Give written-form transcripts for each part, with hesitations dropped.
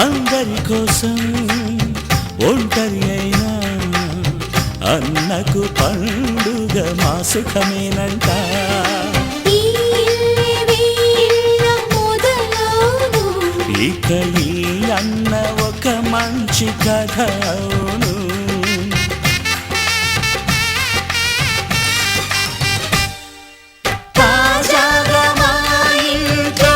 అందరి కోసం ఒంటరి అయినా అన్నకు పండుగ మా సుఖమేనంట. ఇక ఈ అన్న ఒక మంచి కథ అవును. తాజాగా మా ఇంట్లో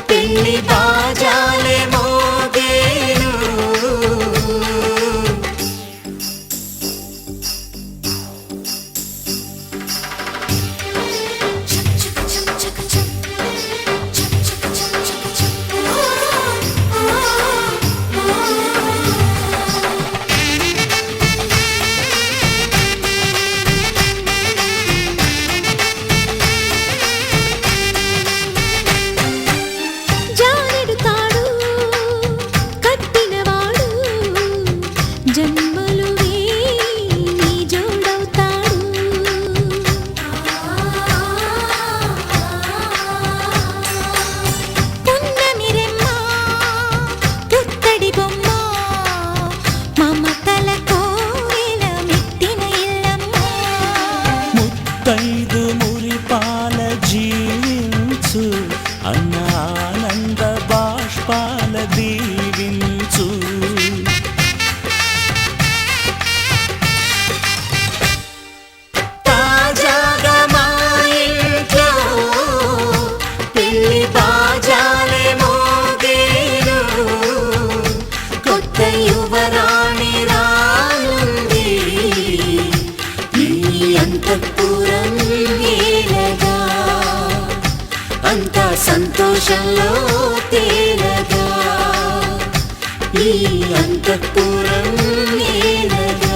పెళ్లి బాజాలే మోగేను. ముత్తైదు మురిపాల జీవించు అన్న ఆనంద బాష్పాల దీవించు. తాజాగా మా ఇంట్లో పెళ్లి బాజాలే మోగేను. కొత్త యువరాణి రానుంది ఈ అంతఃపురం ఏలగా. అంతా సంతోషంలో తేలగా ఈ అంతఃపురం ఏలగా.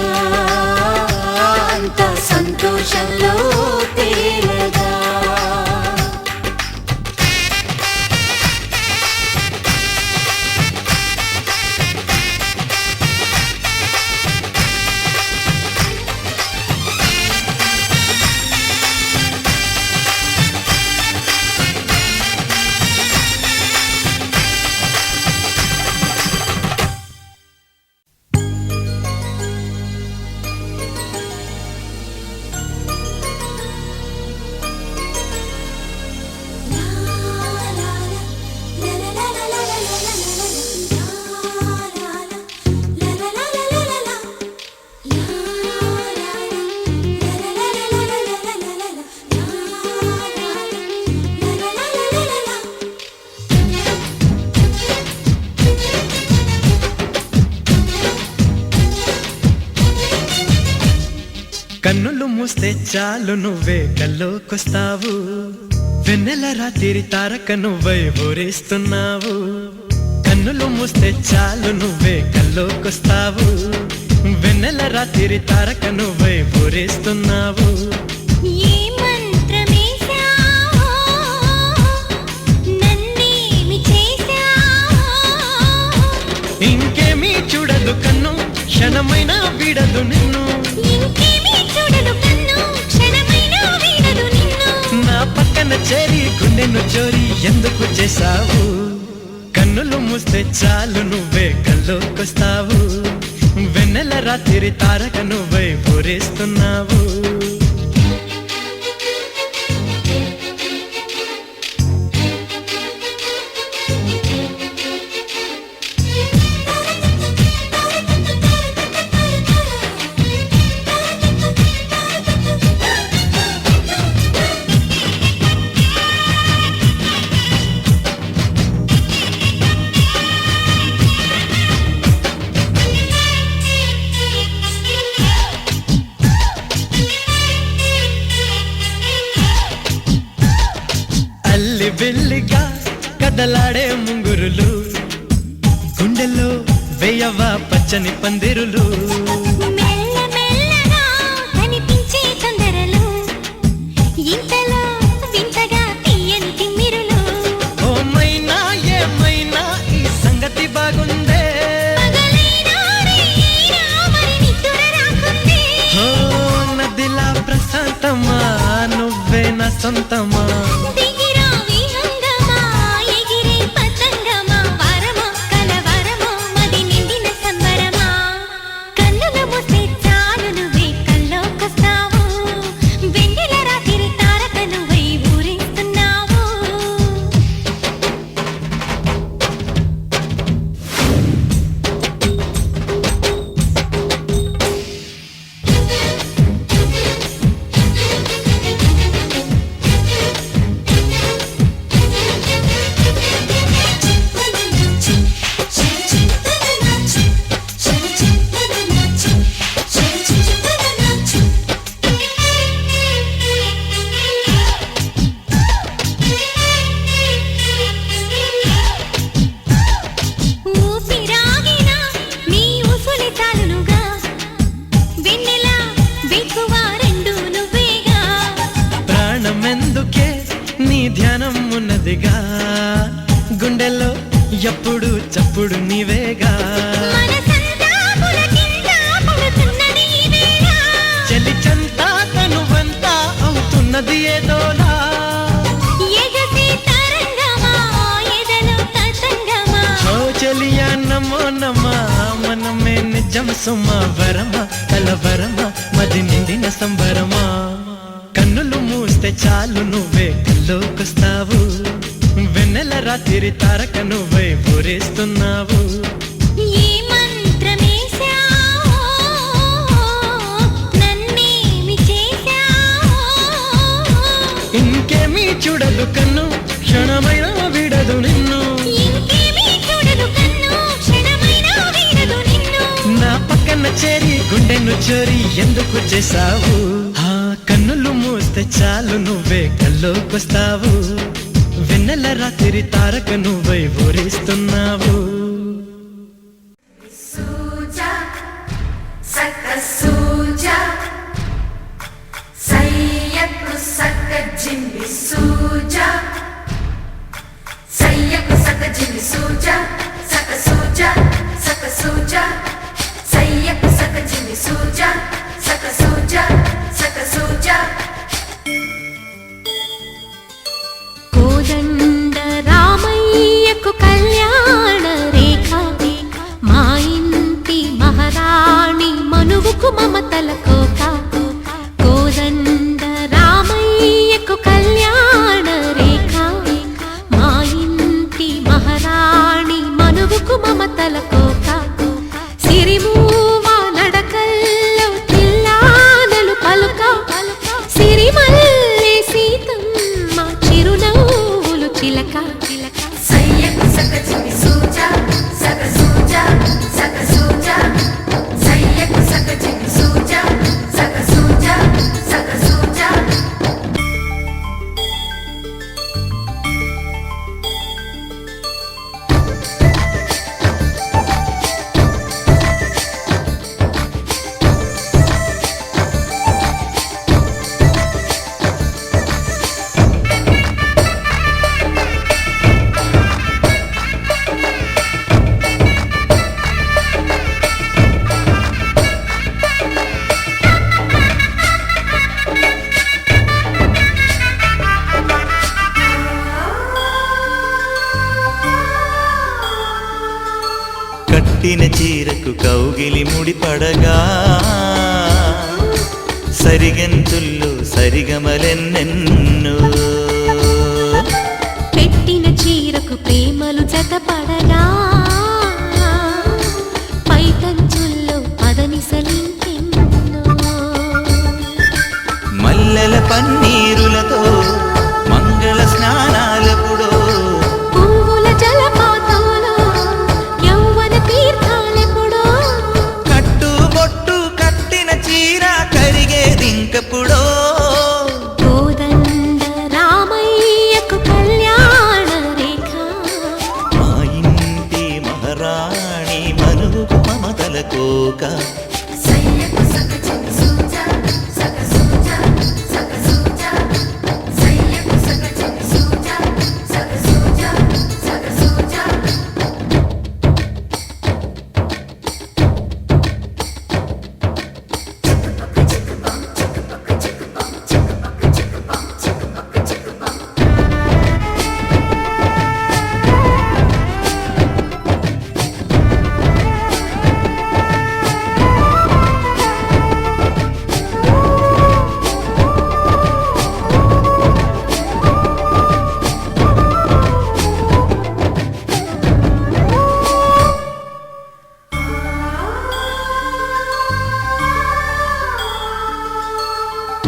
అంతా సంతోషంలో తేలగా. కన్నులు మూస్తే చాలు నువ్వే కల్లోకొస్తావు. వెన్నెల రాత్రి తారక నువ్వై ఊరేస్తున్నావు. కన్నులు మూస్తే చాలు నువ్వే కల్లోకొస్తావు. వెన్నెల రాత్రి తారక నువ్వై ఊరేస్తున్నావు. ఇంకేమీ చూడదు కన్ను క్షణమైనా విడదు నిన్ను. నా పక్కన చేరి గుండెను చోరీ ఎందుకు చేసావు? కన్నులు మూస్తే చాలు నువ్వే కల్లోకొస్తావు. వెన్నెల రాత్రి తారక నువ్వై ఊరేస్తున్నావు. వెల్లిగా కదలాడే ముంగురులు గుండెల్లో వేయవా పచ్చని పందిరులు. ఓ మైనా ఏమైనా ఈ సంగతి బాగుందే. ఓ నదిలా ప్రశాంతమా నువ్వే నా సొంతమా. జ్ఞానం ఉన్నదిగా, గుండెల్లో ఎప్పుడు చప్పుడు నీవేగా. చలి చంతా తనువంతా అవుతున్నది ఏదోలా. ఓ చలియా నమో నమా, మనమే నిజం సుమా, వరమా కలవరమా, మది నిండిన సంబరమా. కన్నులు మూస్తే చాలు నువ్వే కల్లోకొస్తావు, వెన్నెల రాత్రి తారక నువ్వే ఊరేస్తున్నావు. ఇంకేమీ చూడదు కన్ను, క్షణమైన విడదు నిన్ను. నా పక్కన చేరి గుండెను చోరి ఎందుకు చేసావు? ఆ కన్నులు మూస్తే చాలు నువ్వే కల్లోకొస్తావు, వెన్నెల రాత్రి తారక నువ్వై ఊరేస్తున్నావు. కోదండ రామయ్యకు కళ్యాణ రేఖ, మా ఇంటి మహారాణి మనువుకు మమతల కోక. కోదండ రామయ్యకు కళ్యాణ రేఖ, మా ఇంటి మహారాణి మనువుకు మమతల కోక. సిరిమూవ నడకల్లో తిల్లానలు పలుక, సిరిమల్లె సీతమ్మ చిరునవ్వులు చిలక. కట్టిన చీరకు కౌగిలి ముడిపడగా, సరిగంతుల్లో సరిగమలెన్నెన్నో. పెట్టిన చీరకు ప్రేమలు జతపడగా, పైకంచుల్లో పదనిసలింకెన్నో. మల్లెల పన్నీరులతో మంగళ స్నానాలెప్పుడో, పువ్వుల జలపాతంలో యౌవన తీర్థాలెప్పుడో. కట్టుబొట్టు కట్టిన చీర కరిగేదింకెప్పుడో. కోదండ రామయ్యకు కళ్యాణ రేఖ, మా ఇంటి మహారాణి మనువుకు మమతల కోక.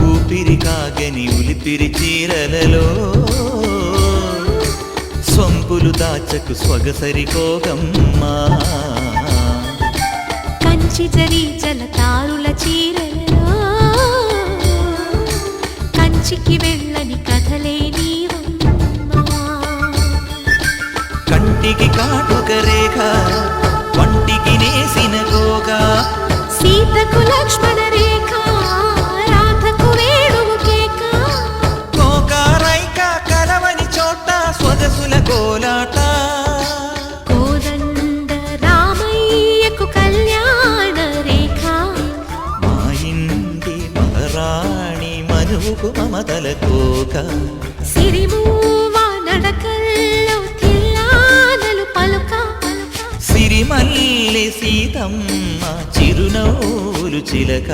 ఊపిరి కాగని ఉలిపిరి చీరలలో, సొంపులు దాచకు స్వగసరి కోగమ్మా. కంచి జరి జలతారుల చీరలలో, కంచికి వెళ్ళని కథలే నీవమ్మా. కంటికి కాటుక రేఖ, వంటికి నేసిన కోగా. సీతకు లక్ష్మణ రేఖ, రాధకు వేణువు కేక. కోకారైక కలవని చో పలుకు మమతల కోక సిరిమూవ నడకల్లో తిల్లానలు పలుక సిరిమల్లె సీతమ్మ చిరునవ్వులు చిలక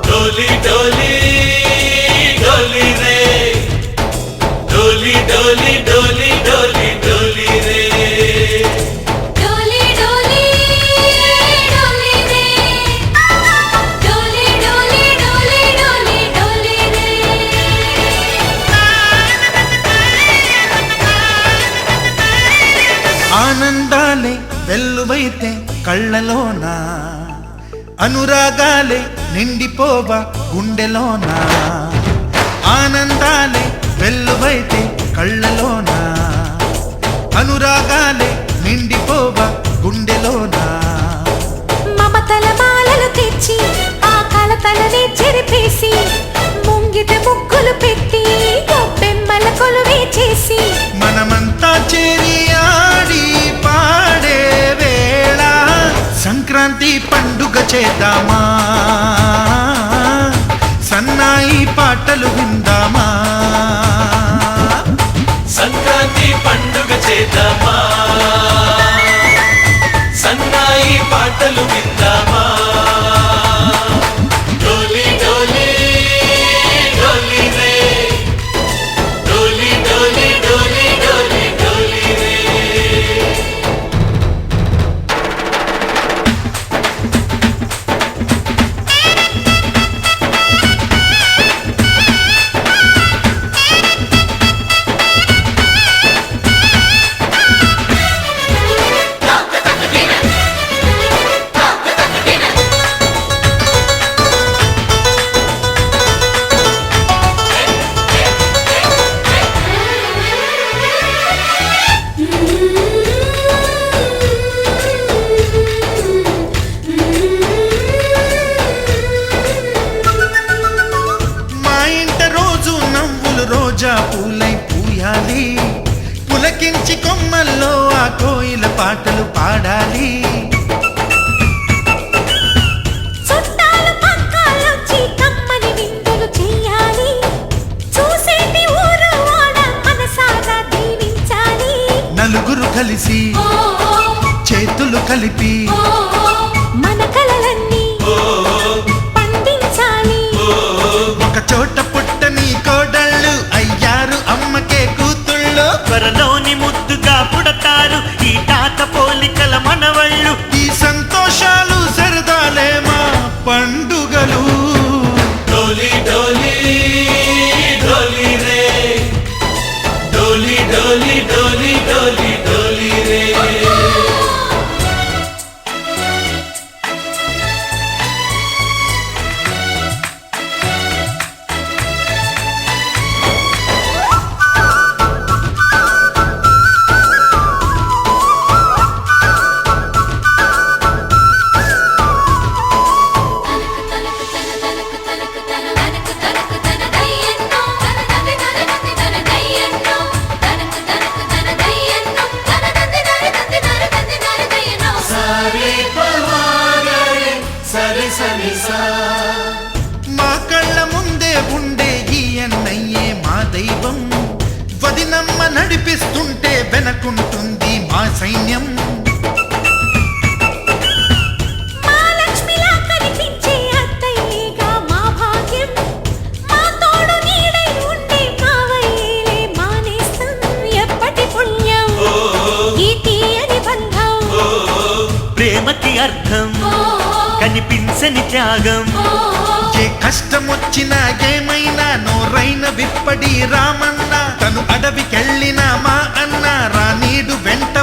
डोली डोली डोली रे डोली डोली डोली डोली डोली रे డోలి డోలి డోలి రే డోలి డోలి డోలి డోలి డోలి రే ఆనందాలే వెల్లువైతే కళ్ళలోన అనురాగాలే నిండిపోవా గుండెలోన ఆనందాలే వెల్లువైతే కళ్ళలోన అనురాగాలే నిండిపోవా గుండెలోన మమతల మాలలు తెచ్చి ఆ కలతలని చెరిపేసి ముంగిట ముగ్గులు పెట్టి గొప్పెమ్మల కొలువే చేసి మనమంతా చేరి ఆడి పాడే వేళ సంక్రాంతి పండుగ చేద్దామా సన్నాయి పాటలు విందామా సంక్రాంతి పండుగ చేద్దామా సన్నాయి పాటలు విందామా డోలి డోలి డోలి రే డోలి డోలి డోలి డోలి డోలి రే మా ఇంట రోజు నవ్వులు రోజా పూలై పూయాలి పులకించి కొమ్మల్లో ఆ కోయిల పాటలు పాడాలి చుట్టాలు పక్కాలొచ్చి కమ్మని విందులు చెయ్యాలి చూసేటి ఊరు వాడ మనసారా దీవించాలి నలుగురు కలిసి చేతులు కలిపి మన కలలన్నీ పండించాలి ఒక చోట పుట్టని కోడళ్ళు అయ్యారు అమ్మకే కూతుళ్ళు త్వరలోని ముద్దుగా పుడతారు ఈ తాత పోలికల మనవళ్ళు ఈ సంతోషాలు సరదాలే మా పండుగలు डोली डोली डोली रे डोली डोली डोली डोली डोली रे మా కళ్ళ ముందే ఉండే ఈ అన్నయ్యే మా దైవం వదినమ్మ నడిపిస్తుంటే వెనకుంటుంది మా సైన్యం మా లక్ష్మిలా కనిపించే అత్తయ్యేగా మా భాగ్యం మా తోడు నీడై ఉండే మావయ్యేలే మానేస్తం ఎప్పటి పుణ్యం ఈ తీయని బంధం ప్రేమకి అర్థం కనిపించని త్యాగం ఏ కష్టం వచ్చినా ఏమైనా నోరైన విప్పడి రామన్న తను అడవికెళ్ళిన మా అన్న రానీడు వెంట